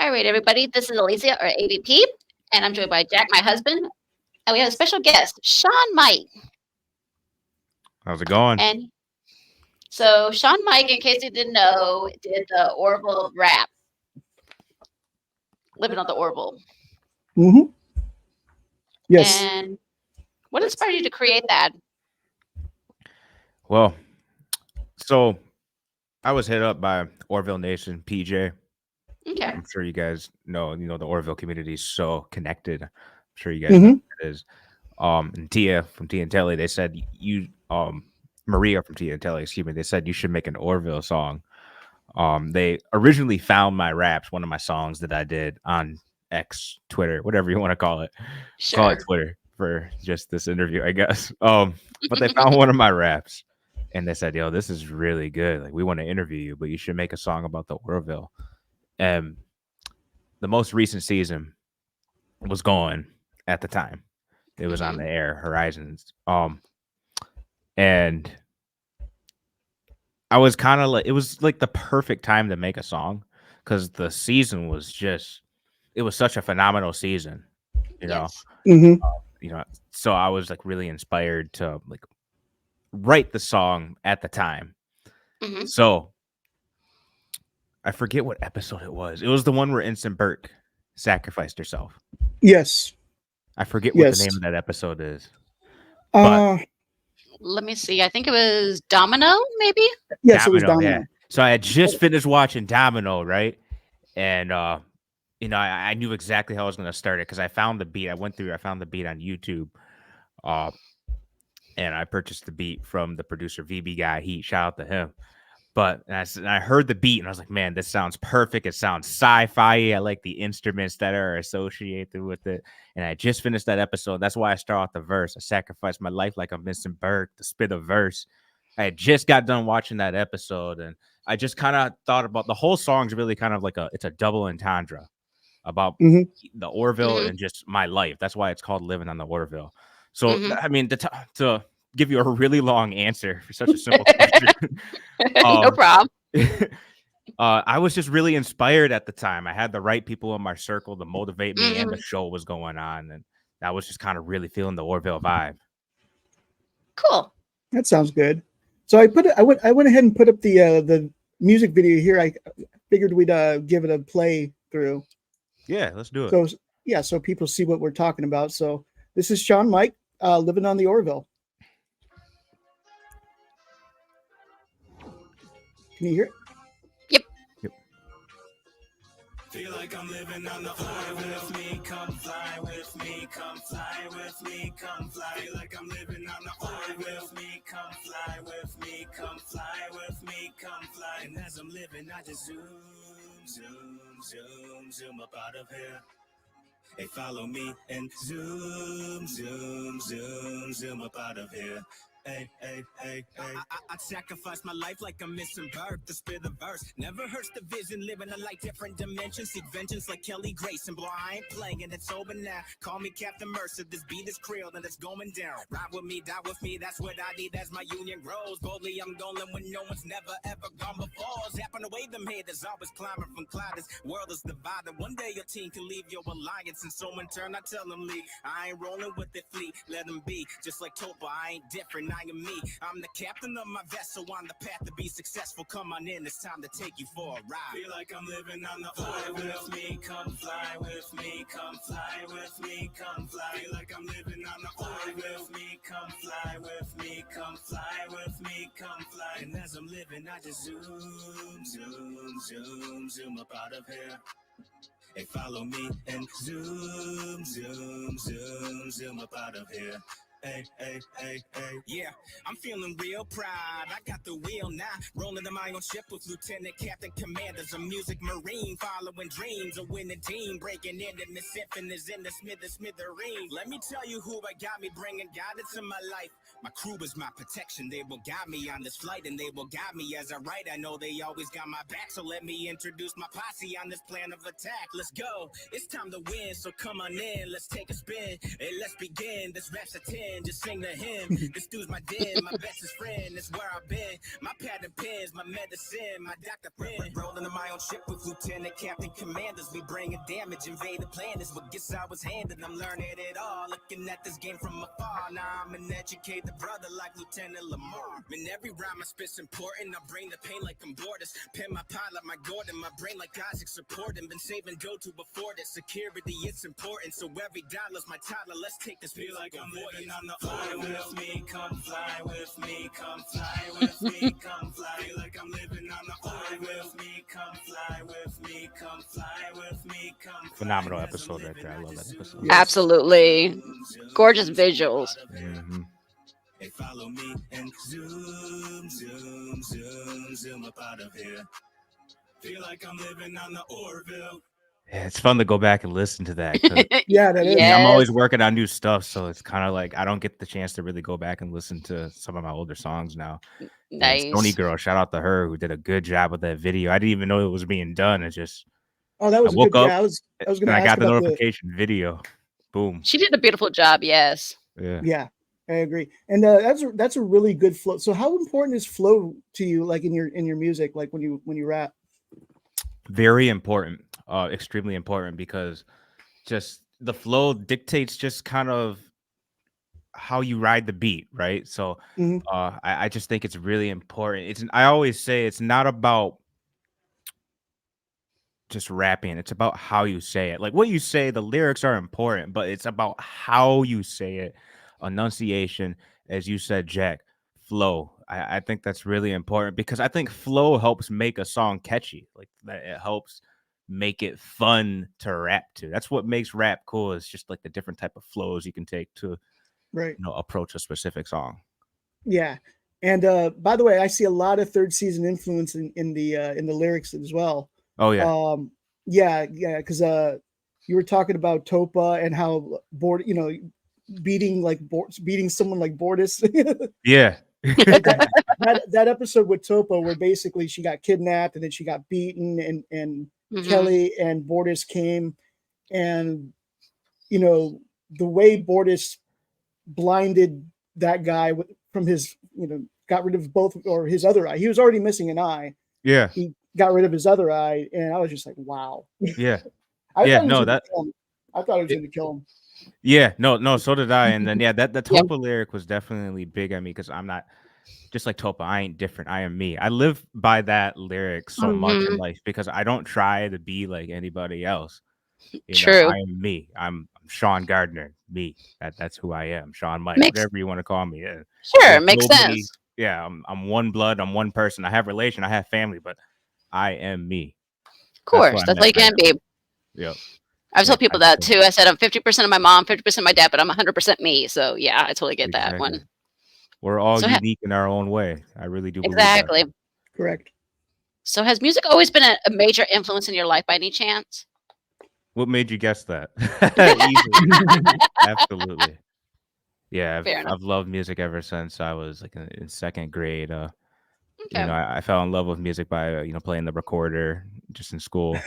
All right, everybody. This is Alicia, or ABP, and I'm joined by Jack, my husband, and we have a special guest, Sean Mike. How's it going? And so, Sean Mike, in case you didn't know, did the Orville rap, living on the Orville. Mm-hmm. Yes. And what inspired you to create that? Well, so I was hit up by Orville Nation, PJ. Okay. I'm sure you guys know, the Orville community is so connected. I'm sure you guys know Mm-hmm. what it is. And Tia from Tia and Telly, they said Maria from Tia and Telly, excuse me, they said you should make an Orville song. They originally found my raps, one of my songs that I did on X, Twitter, whatever you want to call it. Call it Sure. Twitter for just this interview, I guess. But they found one of my raps and they said, yo, this is really good. Like, we want to interview you, but you should make a song about the Orville. And the most recent season was going at the time. It was on the air, Horizons. And I was kind of like, it was like the perfect time to make a song because the season was it was such a phenomenal season, you know. Yes. Mm-hmm. So I was like really inspired to like write the song at the time. Hmm. So I forget what episode it was. It was the one where Ensign Burke sacrificed herself. Yes. I forget what the Yes. name of that episode is. But Let me see. I think it was Domino, maybe? Yes, it was Domino, Domino. yeah. So I had just finished watching Domino, right? And I knew exactly how I was going to start it because I found the beat. I found the beat on YouTube, and I purchased the beat from the producer VB guy. Shout out to him. But I heard the beat and I was like, man, this sounds perfect. It sounds sci-fi. I like the instruments that are associated with it. And I just finished that episode. That's why I start off the verse. I sacrificed my life like I'm Vincent Burke, to spit a verse. I had just got done watching that episode and I just kind of thought about the whole song's really kind of like it's a double entendre about Mm-hmm. the Orville Hmm. and just my life. That's why it's called Living on the Orville. So, Hmm. I mean, to give you a really long answer for such a simple question. No problem. I was just really inspired at the time. I had the right people in my circle to motivate me, and Hmm. the show was going on, and I was just kind of really feeling the Orville vibe. Cool. That sounds good. So I went ahead and put up the music video here. I figured we'd give it a play through. Yeah, let's do it. So yeah, so people see what we're talking about. So this is Sean Mike, living on the Orville. Can you hear it? Yep. Yep. Feel like I'm living on the fly with me, come fly with me, come fly with me, come fly. Feel like I'm living on the fly with me, come fly with me, come fly with me, come fly. And as I'm living, I just zoom, zoom, zoom, zoom up out of here. Hey, follow me and zoom, zoom, zoom, zoom up out of here. Hey, hey, hey, hey. I'd sacrifice my life like I'm missing birth to spit a verse. Never hurts the vision, living a life different dimensions. Seek vengeance like Kelly Grayson. Boy, I ain't playing, it's over now. Call me Captain Mercer, this beat is Creole and it's going down. Ride with me, die with me, that's what I need as my union grows. Boldly I'm going when no one's never ever gone before. Zapping away them haters, always climbing from clouders. World is divided, one day your team can leave your alliance. And so in turn I tell them leave. I ain't rolling with the fleet, let them be. Just like Topa, I ain't different. I am me. I'm the captain of my vessel on the path to be successful. Come on in, it's time to take you for a ride. Feel like I'm living on the fly with me, come fly with me, come fly with me, come fly. Feel like I'm living on the fly with me, come fly with me, come fly with me, come fly. And as I'm living, I just zoom, zoom, zoom, zoom up out of here. Hey, follow me and zoom, zoom, zoom, zoom up out of here. Hey, hey, hey, hey. Yeah, I'm feeling real proud. I got the wheel now. Rolling in my own ship with Lieutenant Captain Commanders. A music marine, following dreams. A winning team, breaking into the symphonies in the smithereen. Let me tell you who I got me, bringing guidance in my life. My crew is my protection. They will guide me on this flight, and they will guide me as I write. I know they always got my back, so let me introduce my posse on this plan of attack. Let's go. It's time to win, so come on in. Let's take a spin, and let's begin. This rap's a 10. win. Just sing to him. This dude's my den, my bestest friend. That's where I've been. My pattern pins, my medicine, my Dr. Pen. Rolling in my own ship with lieutenant, captain, commanders. We bringing damage, invade the planet. What gets I was handed. I'm learning it all. Looking at this game from afar. Now I'm an educated brother like Lieutenant Lamar. In every rhyme I spit's important. I bring the pain like I'm Borders. Pen my pilot, my Gordon. My brain like Isaac supporting. Been saving go to before this. Security, it's important. So every dollar's my toddler. Let's take this. Feel like I'm living on the fly with me. Come fly with me. Come fly with me. Come fly. Feel like I'm living on the fly with me. Come fly with me. Come fly with me. Come fly. Phenomenal episode right there. I love that episode. Yes. Absolutely. Gorgeous visuals. Mhm. Hey, follow me and zoom, zoom, zoom, zoom up out of here. Feel like I'm living on the Orville. Yeah, it's fun to go back and listen to that. 'cause Yeah, that is. Yeah. I'm always Yes. working on new stuff, so it's kind of like I don't get the chance to really go back and listen to some of my older songs now. And Sony Nice. Girl, shout out to her who did a good job with that video. I didn't even know it was being done. It just Oh, that was I woke good. up Yeah, I was and going to I ask got the about the. notification video. Boom. She did a beautiful job. Yes. Yeah. Yeah, I agree. And that's a really good flow. So how important is flow to you, like in your music, like when you rap? Very important. Extremely important because just the flow dictates just kind of how you ride the beat, right? So Mhm. I just think it's really important. I always say it's not about just rapping, it's about how you say it. Like what you say, the lyrics are important, but it's about how you say it. Enunciation, as you said, Jack, flow. I think that's really important because I think flow helps make a song catchy. Like that it helps make it fun to rap to. That's what makes rap cool. It's just like the different type of flows you can take to Right. approach a specific song. Yeah. And by the way, I see a lot of third season influence in the lyrics as well. Oh yeah. Yeah, because you were talking about Topa and how beating someone like Bordis. Yeah. that episode with Topa where basically she got kidnapped and then she got beaten and Mhm. Kelly and Bordis came, and the way Bordis blinded that guy from his got rid of both or his other eye. He was already missing an eye. Yeah. He got rid of his other eye, and I was just like, wow. Yeah. I Yeah, thought he was no, gonna that kill him. I thought he was going to kill him. Yeah, no, so did I. And then yeah, that the Yep. Topa lyric was definitely big on me because I'm not just like Topa. I ain't different. I am me. I live by that lyric so much in Mhm. life because I don't try to be like anybody else. True. I am me. I'm Sean Gardner. Me. That's who I am. Sean Mic, Makes whatever you want to call me. Yeah. sure There's makes nobody. sense. Yeah, I'm one blood. I'm one person. I have relation. I have family, but I am me. Of course, I that's meant how you by can that. be. Yep. I've told Yeah, people that too. I said I'm 50% of my mom, 50% my dad, but I'm 100% me. So yeah, I totally get that exactly. one. We're all So unique in our own way. I really do believe that. exactly. Correct. So has music always been a major influence in your life by any chance? What made you guess that? Easily. Absolutely. Yeah, Fair enough. I've loved music ever since I was like in second grade. Okay. I fell in love with music by playing the recorder just in school.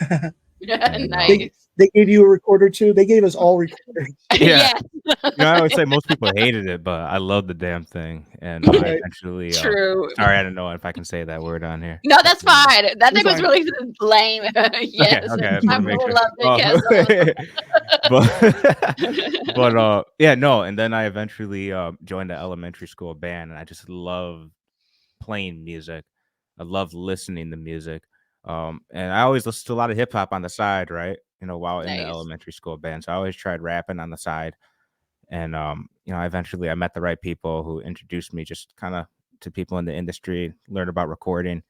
And, Nice. They gave you a recorder too. They gave us all recorders. Yeah. Yeah. I always say most people hated it, but I love the damn thing. And I Right. eventually, True. sorry, I don't know if I can say that word on here. No, that's fine. That It's thing was fine. really lame. Yes. Okay, I just I want to make really sure. loved it. Yes. But yeah, no. And then I eventually joined the elementary school band, and I just love playing music. I love listening to music. And I always listened to a lot of hip hop on the side, right? While in the Nice. elementary school band. So I always tried rapping on the side. And eventually I met the right people who introduced me just kind of to people in the industry, learned about recording,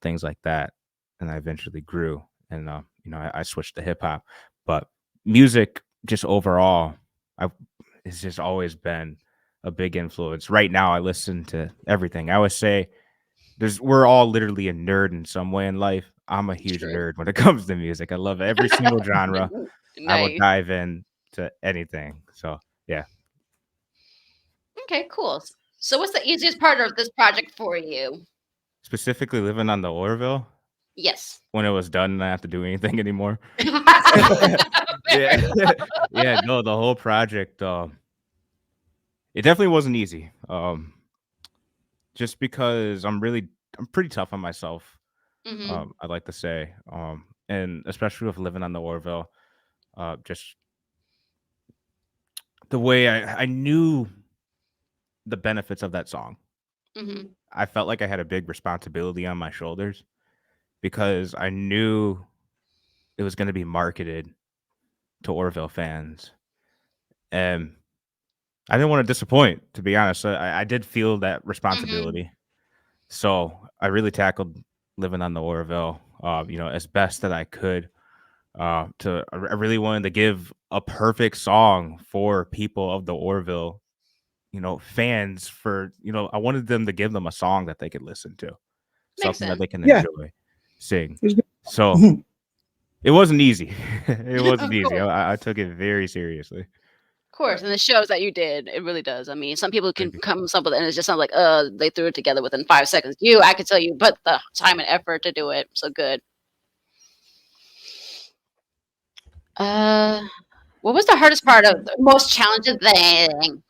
things like that. And I eventually grew and I switched to hip hop. But music just overall, it's just always been a big influence. Right now I listen to everything. I always say we're all literally a nerd in some way in life. I'm a huge True. nerd when it comes to music. I love every single genre. I will Nice. dive in to anything. So yeah. Okay, cool. So what's the easiest part of this project for you? Specifically living on the Orville Yes. when it was done and I have to do anything anymore. Fair Yeah. enough. Yeah, no, the whole project It definitely wasn't easy. Just because I'm pretty tough on myself. Mm-hmm. I'd like to say, and especially with living on the Orville, just the way I knew the benefits of that song. Mm-hmm. I felt like I had a big responsibility on my shoulders because I knew it was going to be marketed to Orville fans, and I didn't want to disappoint. To be honest, so I did feel that Mm-hmm. responsibility. So I really tackled living on the Orville, as best that I could. I really wanted to give a perfect song for people of the Orville, fans. I wanted them to give them a song that they could listen to, Makes something that sense. they can Yeah. enjoy, sing. There's good- So it wasn't easy. It Of wasn't easy. course. I took it very seriously. Of course, and the shows that you did, it really does. I mean, some people can Thank you. come up with it and it just sounds like, they threw it together within 5 seconds. I could tell you put the time and effort to do it. So good. What was the hardest part of the most challenging thing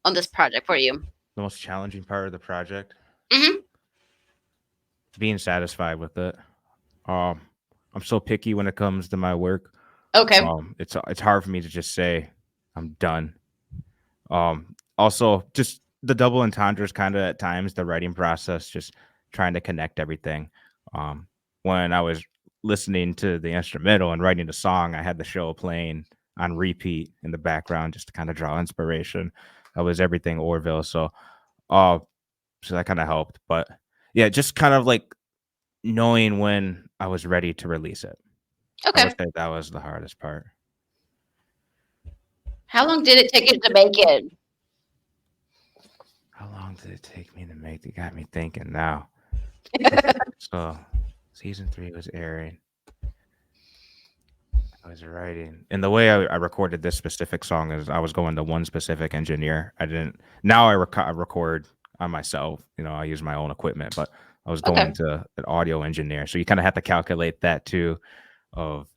on this project for you? The most challenging part of the project, Mm-hmm. being satisfied with it. I'm so picky when it comes to my work. Okay. It's hard for me to just say I'm done. Also, just the double entendres kind of at times, the writing process, just trying to connect everything. When I was listening to the instrumental and writing the song, I had the show playing on repeat in the background just to kind of draw inspiration. That was everything Orville. Uh, so that kind of helped. But yeah, just kind of like knowing when I was ready to release it. I Okay. would say that was the hardest part. How long did it take you to make it? How long did it take me to make it? Got me thinking now. So, season 3 was airing. I was writing, and the way I recorded this specific song is I was going to one specific engineer. I didn't. Now I record on myself. I use my own equipment, but I was Okay. going to an audio engineer. So you kind of have to calculate that too, of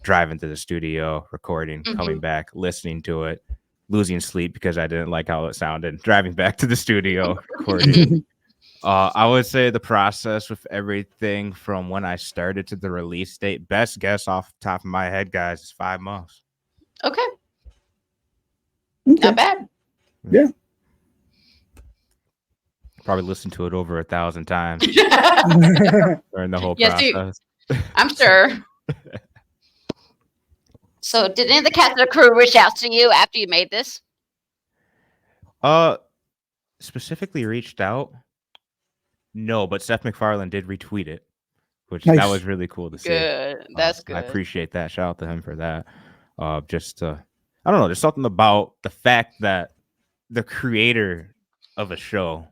driving to the studio, recording, coming Mm-hmm. back, listening to it, losing sleep because I didn't like how it sounded, driving back to the studio, recording. I would say the process with everything from when I started to the release date, best guess off the top of my head, guys, is 5 months. Okay. Okay. Not bad. Yeah. Probably listened to it over 1,000 times during the whole Yes, process. I'm sure. So, did any of the cast of the crew reach out to you after you made this? Specifically reached out. No, but Seth MacFarlane did retweet it, which Nice. that was really cool to see. Good. That's I good. appreciate that. Shout out to him for that. I don't know. There's something about the fact that the creator of a show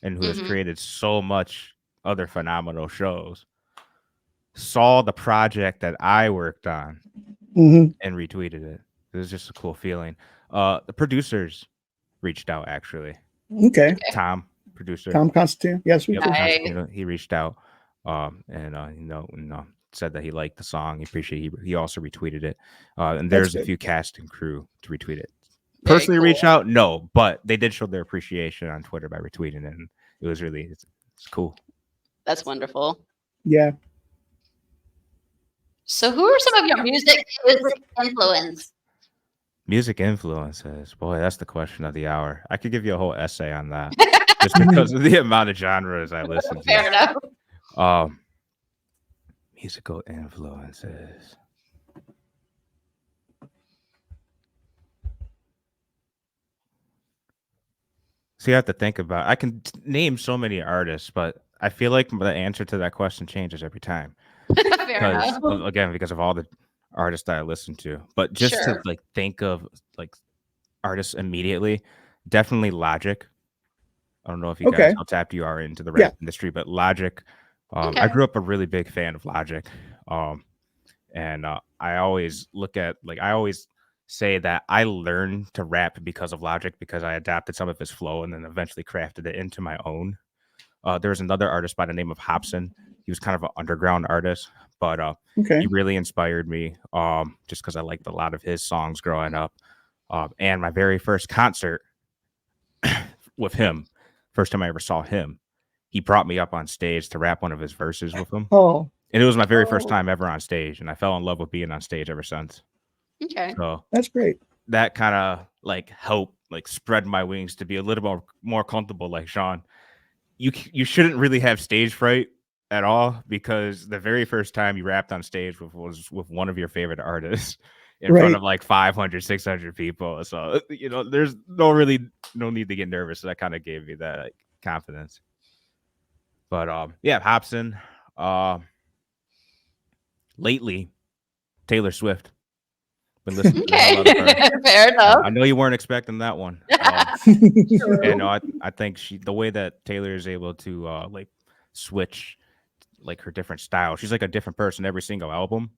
and who has Mhm. created so much other phenomenal shows saw the project that I worked on Mhm. and retweeted it. It was just a cool feeling. The producers reached out actually. Okay. Tom, producer. Tom Constantine. Yes, we Yep, do. Nice. Constantine, he reached out, and said that he liked the song. He also retweeted it, and That's there's a good. few cast and crew to retweet it. Very Personally, cool. reach out, no, but they did show their appreciation on Twitter by retweeting it, and it was really it's cool. That's wonderful. Yeah. So, who are some of your music influences? Music influences, boy, that's the question of the hour. I could give you a whole essay on that, just because of the amount of genres I listen Fair to. enough. Musical influences. So you have to think about. I can name so many artists, but I feel like the answer to that question changes every time Fair because enough. because of all the artists that I listen to. But just Sure. to think of artists immediately, definitely Logic. I don't know if you guys Okay. how tapped you are into the Yeah. rap industry, but Logic. I Okay. grew up a really big fan of Logic, and I always I always say that I learned to rap because of Logic because I adapted some of his flow and then eventually crafted it into my own. There was another artist by the name of Hobson. He was kind of an underground artist, but Okay. he really inspired me just because I liked a lot of his songs growing up. And my very first concert with him. First time I ever saw him, he brought me up on stage to rap one of his verses with him. Oh, And it was my very first Oh. time ever on stage, and I fell in love with being on stage ever since. Okay. So that's great. that kind of like helped like spread my wings to be a little more comfortable. Like Sean, you shouldn't really have stage fright at all, because the very first time you rapped on stage was with one of your favorite artists in front Right. of like 500, 600 people. So there's no need to get nervous. So that kind of gave me that like, confidence. But yeah, Hobson. Lately, Taylor Swift. Been listening to the hell out of her. Okay. Fair enough. I know you weren't expecting that one. True. And I think the way that Taylor is able to like switch like her different styles. She's like a different person every single album.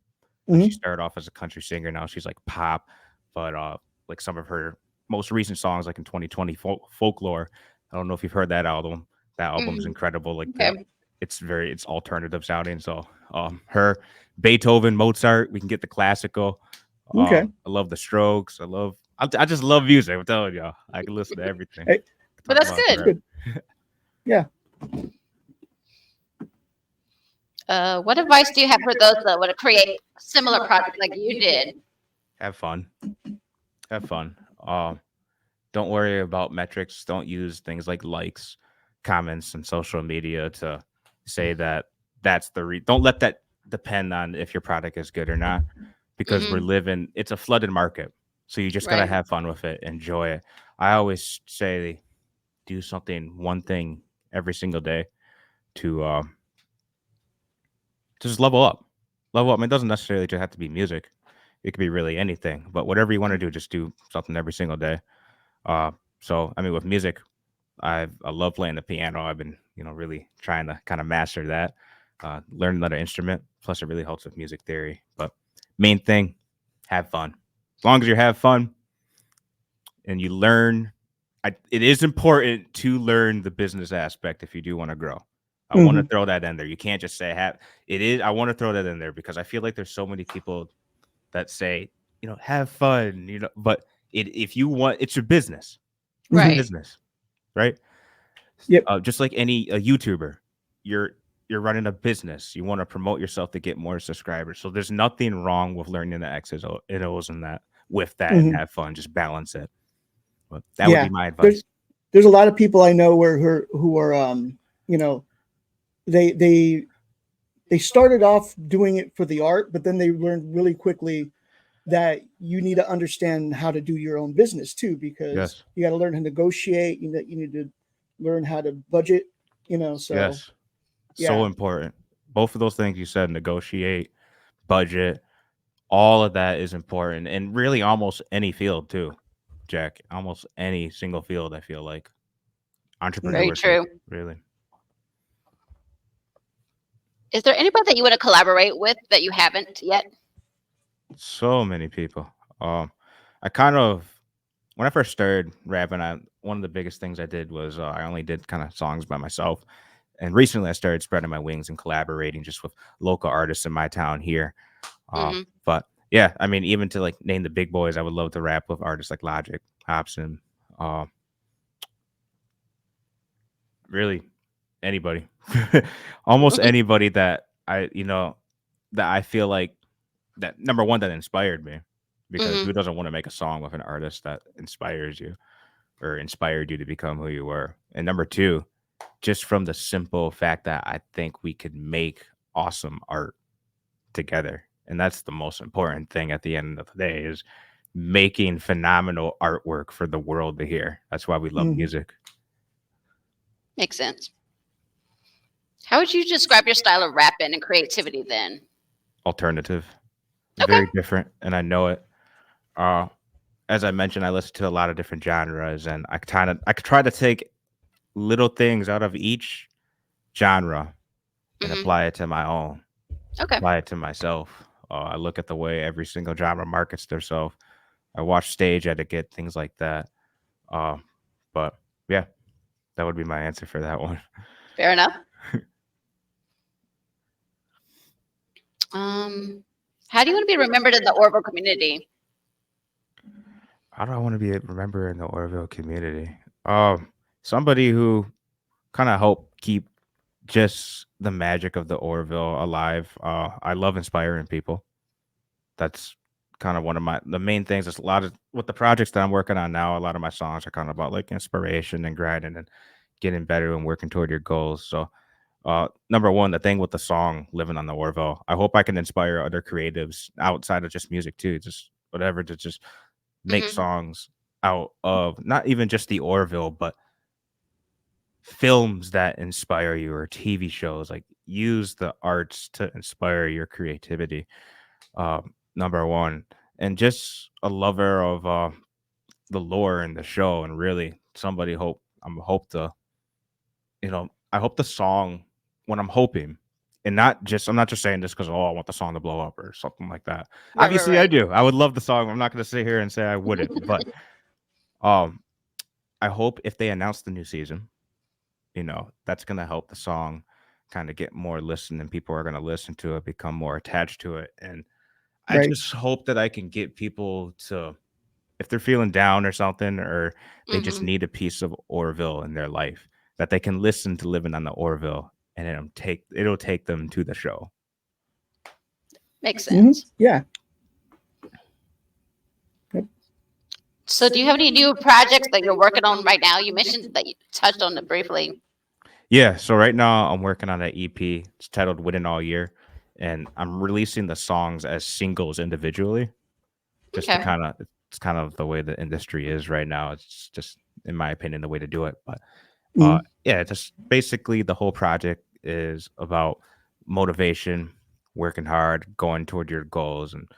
Like she Mhm. started off as a country singer, now she's like pop. But like some of her most recent songs, like in 2020, Folklore. I don't know if you've heard that album. That album's Mhm. incredible. Like Okay. it's alternative sounding. So her Beethoven, Mozart, we can get the classical. Okay. I love the Strokes. I just love music. I'm telling y'all, I can listen to everything. Hey, But that's Talk about good. forever. Yeah. What advice do you have for those that want to create similar projects like you did? Have fun. Have fun. Don't worry about metrics. Don't use things like likes, comments, and social media to say that that's the don't let that depend on if your product is good or not, because it's a flooded market. So you just gotta Right. have fun with it, enjoy it. I always say do one thing every single day to just level up. Level up. I mean, it doesn't necessarily just have to be music. It could be really anything. But whatever you want to do, just do something every single day. So I mean, with music, I love playing the piano. I've been, really trying to kind of master that, learn another instrument. Plus, it really helps with music theory. But main thing, have fun. As long as you have fun and you learn, it is important to learn the business aspect if you do want to grow. I want to throw that in there. You can't just say have. It is. I want to throw that in there because I feel like there's so many people that say, have fun. But if you want, it's your business. It's your Right. business, right? Yep. Just like a YouTuber, you're running a business. You want to promote yourself to get more subscribers. So there's nothing wrong with learning the X's and O's and that with that and have fun. Just balance it. But that would be my advice. There's a lot of people I know who are they started off doing it for the art, but then they learned really quickly that you need to understand how to do your own business too, because Yes. you got to learn how to negotiate. You need to learn how to budget. So Yes. yeah. So important. Both of those things you said, negotiate, budget, all of that is important. And really almost any field too, Jack. Almost any single field, I feel like. Very Entrepreneurship. true. Really. Is there anybody that you want to collaborate with that you haven't yet? So many people. I kind of when I first started rapping, one of the biggest things I did was I only did kind of songs by myself. And recently I started spreading my wings and collaborating just with local artists in my town here. But yeah, I mean, even to like name the big boys, I would love to rap with artists like Logic, Hobson, really anybody, almost anybody that I feel like that number one that inspired me, because who doesn't want to make a song with an artist that inspires you or inspired you to become who you were? And number two, just from the simple fact that I think we could make awesome art together. And that's the most important thing at the end of the day, is making phenomenal artwork for the world to hear. That's why we love music. Makes sense. How would you describe your style of rapping and creativity then? Alternative. Okay. Very different, and I know it. As I mentioned, I listen to a lot of different genres, and I try to take little things out of each genre and apply it to my own. Okay. Apply it to myself. I look at the way every single genre markets themselves. I watch stage etiquette, things like that. But yeah, that would be my answer for that one. Fair enough. How do you want to be remembered in the Orville community? How do I want to be remembered in the Orville community? somebody who kind of helped keep just the magic of the Orville alive. I love inspiring people. That's kind of one of the main things. Is a lot of with the projects that I'm working on now. A lot of my songs are kind of about like inspiration and grinding and getting better and working toward your goals. So, number one, the thing with the song "Living on the Orville," I hope I can inspire other creatives outside of just music too, just whatever, to just make songs out of not even just the Orville, but films that inspire you or TV shows. Like use the arts to inspire your creativity. Number one, and just a lover of the lore and the show, and really somebody hope to I hope the song when I'm hoping. And not just I'm not just saying this because I want the song to blow up or something like that. Right, Obviously, I right. do. I would love the song. I'm not going to sit here and say I wouldn't, but um, I hope if they announce the new season, that's going to help the song kind of get more listened and people are going to listen to it, become more attached to it. And I Right. just hope that I can get people to, if they're feeling down or something, or they just need a piece of Orville in their life, that they can listen to Living on the Orville and it'll take them to the show. Makes sense. Yeah. So do you have any new projects that you're working on right now? You mentioned that you touched on it briefly. Yeah, so right now I'm working on an EP. It's titled Winning All Year, and I'm releasing the songs as singles individually. Just to Okay. it's kind of the way the industry is right now. It's just, in my opinion, the way to do it. But yeah, just basically the whole project is about motivation, working hard, going toward your goals, and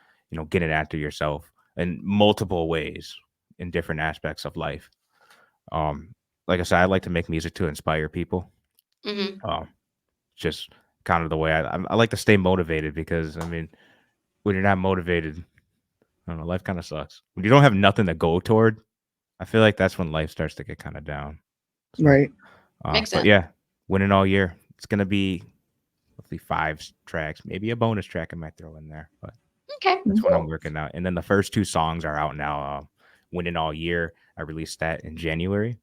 getting after yourself in multiple ways in different aspects of life. Like I said, I like to make music to inspire people. Just kind of the way I like to stay motivated, because I mean, when you're not motivated, I don't know, life kind of sucks. When you don't have nothing to go toward, I feel like that's when life starts to get kind of down. So, Right. Makes but sense. yeah, Winning All Year. It's gonna be roughly 5 tracks, maybe a bonus track I might throw in there, but Okay. that's what I'm working out. And then the first 2 songs are out now. Winning All Year, I released that in January.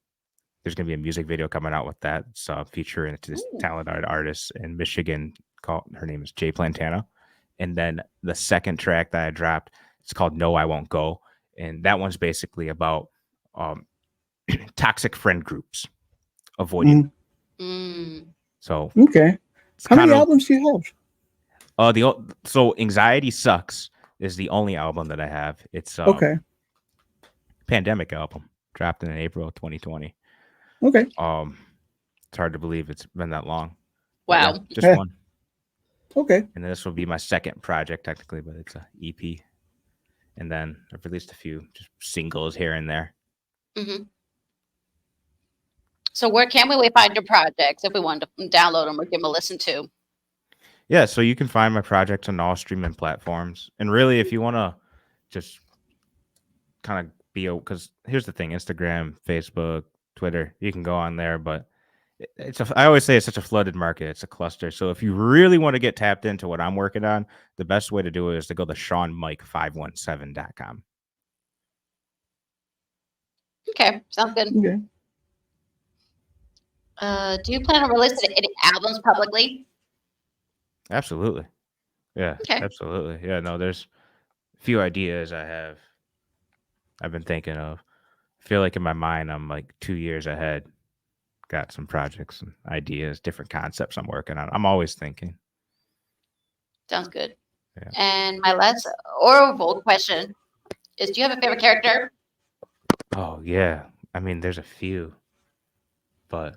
There's gonna be a music video coming out with that. It's featuring this talented artist in Michigan her name is Jay Plantana. And then the second track that I dropped, it's called No, I Won't Go. And that one's basically about toxic friend groups, avoiding. So Okay. it's How many kind of albums do you have? so Anxiety Sucks is the only album that I have. It's Okay. pandemic album, dropped in April of 2020. Okay. It's hard to believe it's been that long. Wow. Yeah, just Yeah. one. Okay. And then this will be my second project technically, but it's a EP. And then I've released a few just singles here and there. So where can we find your projects if we want to download them or give them a listen to? Yeah, so you can find my projects on all streaming platforms. And really, if you want to just kind of because here's the thing: Instagram, Facebook, Twitter, you can go on there, but I always say it's such a flooded market. It's a cluster. So if you really want to get tapped into what I'm working on, the best way to do it is to go to SeanMic517.com. Okay, sounds good. Okay. Do you plan on releasing any albums publicly? Absolutely. Yeah, Okay. absolutely. Yeah, no, there's a few ideas I've been thinking of. I feel like in my mind, I'm like 2 years ahead. Got some projects and ideas, different concepts I'm working on. I'm always thinking. Sounds good. Yeah. And my last Orville question is, do you have a favorite character? Oh, yeah. I mean, there's a few, but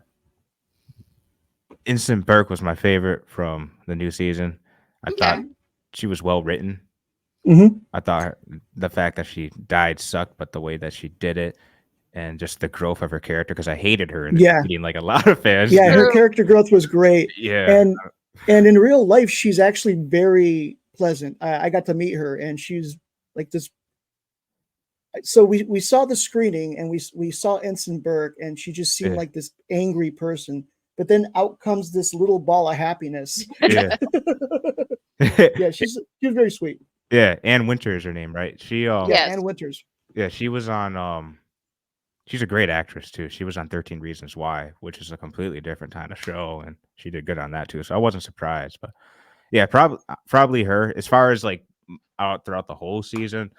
Instant Burke was my favorite from the new season. I thought she was well written. I thought the fact that she died sucked, but the way that she did it and just the growth of her character, because I hated her in the beginning, like a lot of fans. Yeah, her character growth was great. Yeah. And in real life, she's actually very pleasant. I got to meet her, and she's like this. So we saw the screening, and we saw Ensign Burke, and she just seemed like this angry person. But then out comes this little ball of happiness. Yeah. Yeah, she's very sweet. Yeah, Ann Winter is her name, right? She Ann Winters. Yeah, she was on She's a great actress too. She was on 13 Reasons Why, which is a completely different kind of show, and she did good on that too. So I wasn't surprised. But yeah, probably her. As far as like out throughout the whole season,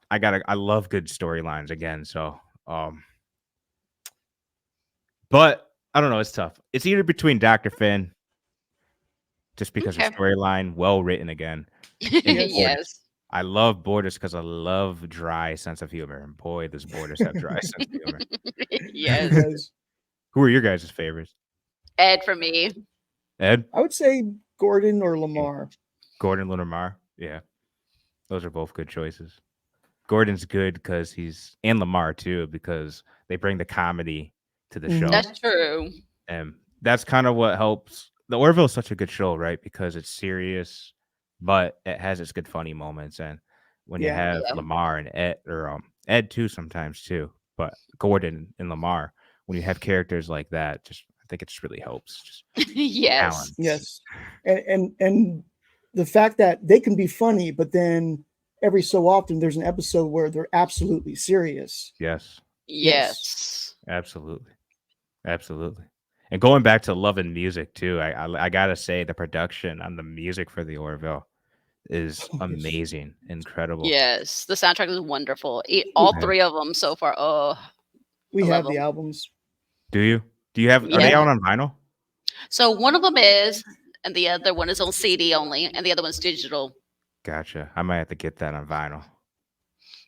I love good storylines again. So but I don't know, it's tough. It's either between Dr. Finn, just because Okay. of storyline, well written again. And Borders. Yes. I love Borders because I love dry sense of humor. And boy, does Borders have dry sense of humor. Yes. Because Who are your guys' favorites? Ed for me. Ed? I would say Gordon or Lamar. Gordon Lamar? Yeah. Those are both good choices. Gordon's good because and Lamar too, because they bring the comedy to the show. That's true. And that's kind of what helps. The Orville is such a good show, right? Because it's serious, but it has its good funny moments. And when you have Lamar and Ed, or Ed too, sometimes too, but Gordon and Lamar, when you have characters like that, I think it just really helps. Just Yes. balance. Yes, and the fact that they can be funny, but then every so often there's an episode where they're absolutely serious. Yes. Yes. Absolutely. Absolutely. And going back to love and music too, I gotta say the production on the music for the Orville is amazing, incredible. Yes. The soundtrack is wonderful. All three of them so far. Oh, We I have love the 'em. albums. Do you? Do you have? Are they Yeah. out on vinyl? So one of them is, and the other one is on CD only, and the other one's digital. Gotcha. I might have to get that on vinyl.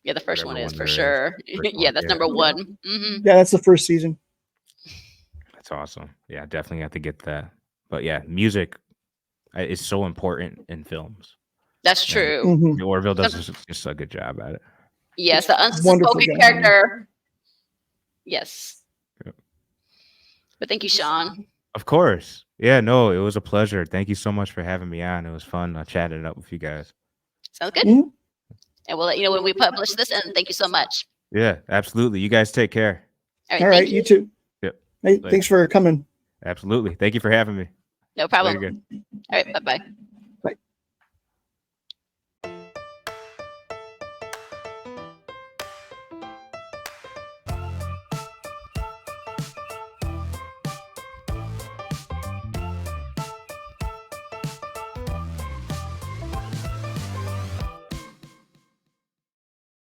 Yeah, the first Whatever one is one for there is. sure. First Yeah, one, that's yeah. number one. Hmm. Yeah, that's the first season. That's awesome. Yeah, definitely have to get that. But yeah, music is so important in films. That's true. Mhm. The Orville does just a good job at it. Yes, the Wonderful unspoken job. character. Yes. Yep. But thank you, Sean. Of course. Yeah, no, it was a pleasure. Thank you so much for having me on. It was fun chatting it up with you guys. Sounds good. Mhm. And we'll let you know when we publish this. And thank you so much. Yeah, absolutely. You guys take care. All right. All right, Thank you too. Yep. Hey, thanks for coming. Absolutely. Thank you for having me. No Very problem. good. All right. Bye bye.